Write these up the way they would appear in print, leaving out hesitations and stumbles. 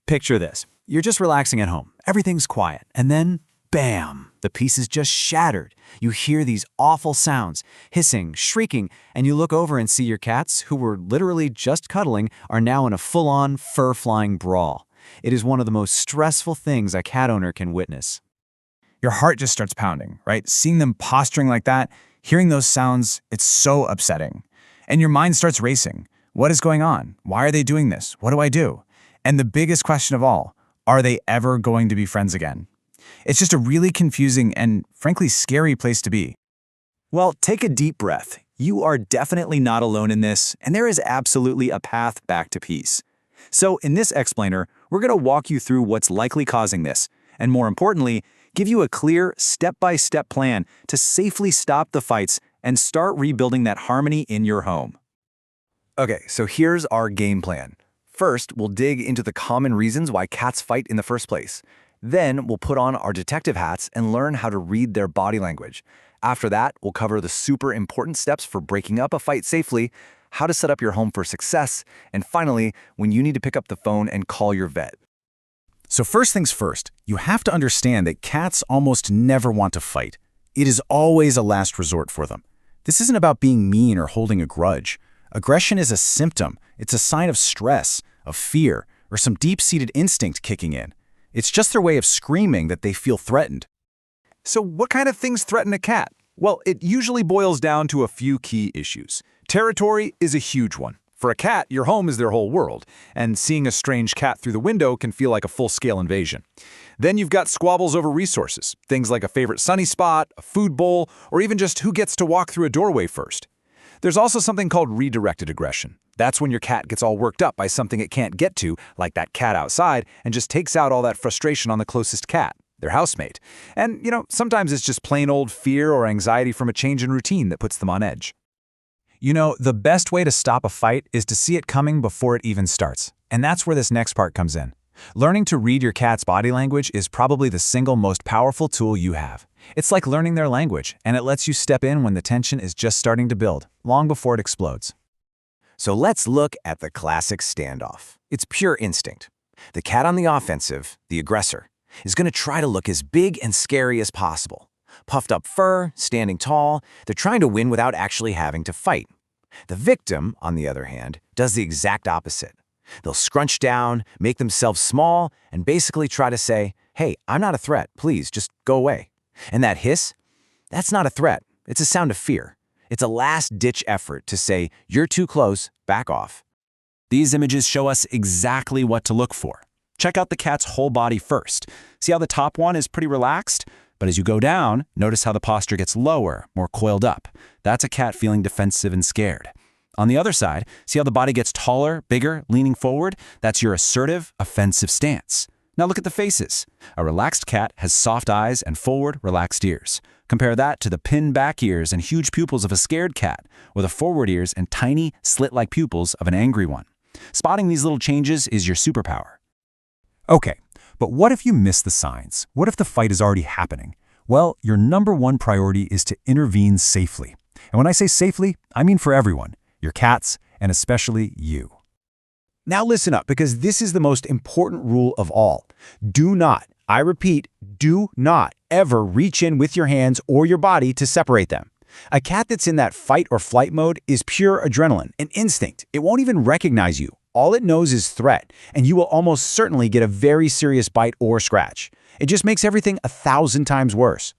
Picture this. You're just relaxing at home. Everything's quiet. And then, bam, the piece is just shattered. You hear these awful sounds, hissing, shrieking, and you look over and see your cats, who were literally just cuddling, are now in a full-on, fur-flying brawl. It is one of the most stressful things a cat owner can witness. Your heart just starts pounding, right? Seeing them posturing like that, hearing those sounds, it's so upsetting. And your mind starts racing. What is going on? Why are they doing this? What do I do? And the biggest question of all, are they ever going to be friends again? It's just a really confusing and, frankly, scary place to be. Well, take a deep breath. You are definitely not alone in this, and there is absolutely a path back to peace. So in this explainer, we're going to walk you through what's likely causing this, and more importantly, give you a clear, step-by-step plan to safely stop the fights and start rebuilding that harmony in your home. Okay, so here's our game plan. First, we'll dig into the common reasons why cats fight in the first place. Then, we'll put on our detective hats and learn how to read their body language. After that, we'll cover the super important steps for breaking up a fight safely, how to set up your home for success, and finally, when you need to pick up the phone and call your vet. So first things first, you have to understand that cats almost never want to fight. It is always a last resort for them. This isn't about being mean or holding a grudge. Aggression is a symptom. It's a sign of stress, of fear, or some deep-seated instinct kicking in. It's just their way of screaming that they feel threatened. So what kind of things threaten a cat? Well, it usually boils down to a few key issues. Territory is a huge one. For a cat, your home is their whole world, and seeing a strange cat through the window can feel like a full-scale invasion. Then you've got squabbles over resources, things like a favorite sunny spot, a food bowl, or even just who gets to walk through a doorway first. There's also something called redirected aggression. That's when your cat gets all worked up by something it can't get to, like that cat outside, and just takes out all that frustration on the closest cat, their housemate. And, sometimes it's just plain old fear or anxiety from a change in routine that puts them on edge. The best way to stop a fight is to see it coming before it even starts. And that's where this next part comes in. Learning to read your cat's body language is probably the single most powerful tool you have. It's like learning their language, and it lets you step in when the tension is just starting to build, long before it explodes. So let's look at the classic standoff. It's pure instinct. The cat on the offensive, the aggressor, is going to try to look as big and scary as possible. Puffed up fur, standing tall, they're trying to win without actually having to fight. The victim, on the other hand, does the exact opposite. They'll scrunch down, make themselves small, and basically try to say, "Hey, I'm not a threat, please, just go away." And that hiss? That's not a threat, it's a sound of fear. It's a last-ditch effort to say, "You're too close, back off." These images show us exactly what to look for. Check out the cat's whole body first. See how the top one is pretty relaxed? But as you go down, notice how the posture gets lower, more coiled up. That's a cat feeling defensive and scared. On the other side, see how the body gets taller, bigger, leaning forward? That's your assertive, offensive stance. Now look at the faces. A relaxed cat has soft eyes and forward, relaxed ears. Compare that to the pinned back ears and huge pupils of a scared cat, or the forward ears and tiny, slit-like pupils of an angry one. Spotting these little changes is your superpower. Okay, but what if you miss the signs? What if the fight is already happening? Well, your number one priority is to intervene safely. And when I say safely, I mean for everyone, your cats, and especially you. Now listen up, because this is the most important rule of all. Do not, I repeat, do not ever reach in with your hands or your body to separate them. A cat that's in that fight or flight mode is pure adrenaline, an instinct. It won't even recognize you. All it knows is threat, and you will almost certainly get a very serious bite or scratch. It just makes everything 1,000 times worse.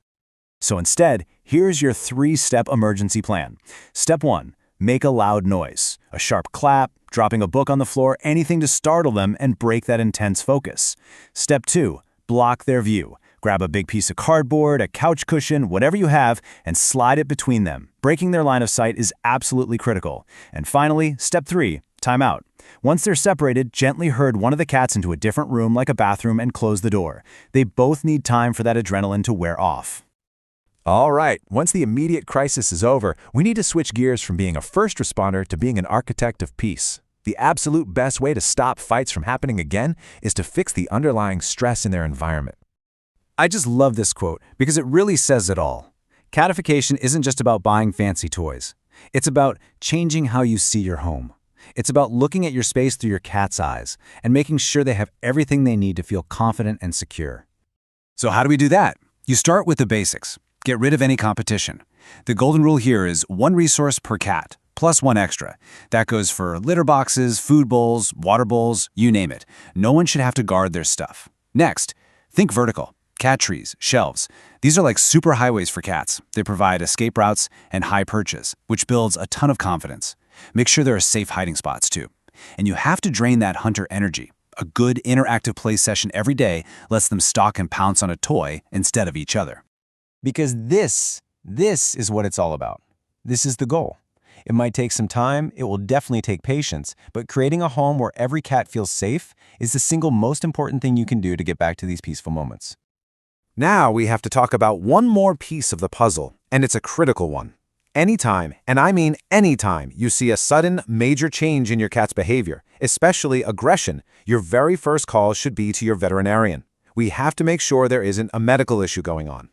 So instead, here's your 3-step emergency plan. Step 1, make a loud noise. A sharp clap, dropping a book on the floor, anything to startle them and break that intense focus. Step 2, block their view. Grab a big piece of cardboard, a couch cushion, whatever you have, and slide it between them. Breaking their line of sight is absolutely critical. And finally, step 3, time out. Once they're separated, gently herd one of the cats into a different room like a bathroom and close the door. They both need time for that adrenaline to wear off. All right, once the immediate crisis is over, we need to switch gears from being a first responder to being an architect of peace. The absolute best way to stop fights from happening again is to fix the underlying stress in their environment. I just love this quote because it really says it all. Catification isn't just about buying fancy toys. It's about changing how you see your home. It's about looking at your space through your cat's eyes and making sure they have everything they need to feel confident and secure. So how do we do that? You start with the basics. Get rid of any competition. The golden rule here is one resource per cat, plus one extra. That goes for litter boxes, food bowls, water bowls, you name it. No one should have to guard their stuff. Next, think vertical. Cat trees, shelves. These are like superhighways for cats. They provide escape routes and high perches, which builds a ton of confidence. Make sure there are safe hiding spots too. And you have to drain that hunter energy. A good interactive play session every day lets them stalk and pounce on a toy instead of each other. Because this is what it's all about. This is the goal. It might take some time, it will definitely take patience, but creating a home where every cat feels safe is the single most important thing you can do to get back to these peaceful moments. Now we have to talk about one more piece of the puzzle, and it's a critical one. Anytime, and I mean anytime, you see a sudden, major change in your cat's behavior, especially aggression, your very first call should be to your veterinarian. We have to make sure there isn't a medical issue going on.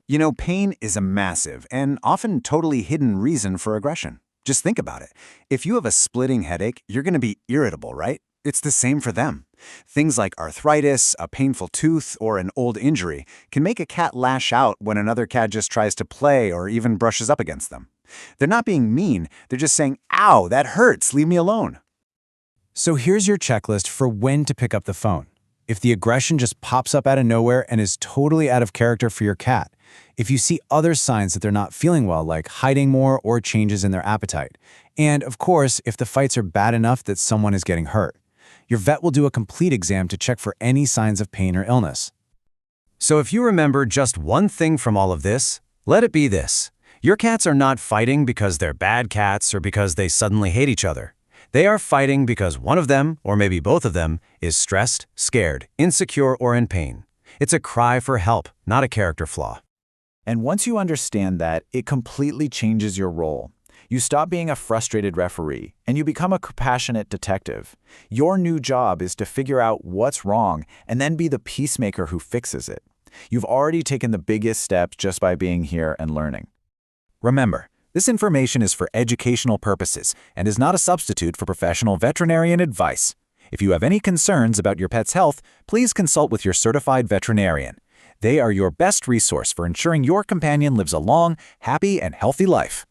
You know, pain is a massive and often totally hidden reason for aggression. Just think about it. If you have a splitting headache, you're going to be irritable, right? It's the same for them. Things like arthritis, a painful tooth, or an old injury can make a cat lash out when another cat just tries to play or even brushes up against them. They're not being mean, they're just saying, "Ow, that hurts, leave me alone." So here's your checklist for when to pick up the phone. If the aggression just pops up out of nowhere and is totally out of character for your cat, if you see other signs that they're not feeling well, like hiding more or changes in their appetite, and of course, if the fights are bad enough that someone is getting hurt, your vet will do a complete exam to check for any signs of pain or illness. So if you remember just one thing from all of this, let it be this. Your cats are not fighting because they're bad cats or because they suddenly hate each other. They are fighting because one of them, or maybe both of them, is stressed, scared, insecure, or in pain. It's a cry for help, not a character flaw. And once you understand that, it completely changes your role. You stop being a frustrated referee, and you become a compassionate detective. Your new job is to figure out what's wrong and then be the peacemaker who fixes it. You've already taken the biggest steps just by being here and learning. Remember, this information is for educational purposes and is not a substitute for professional veterinarian advice. If you have any concerns about your pet's health, please consult with your certified veterinarian. They are your best resource for ensuring your companion lives a long, happy, and healthy life.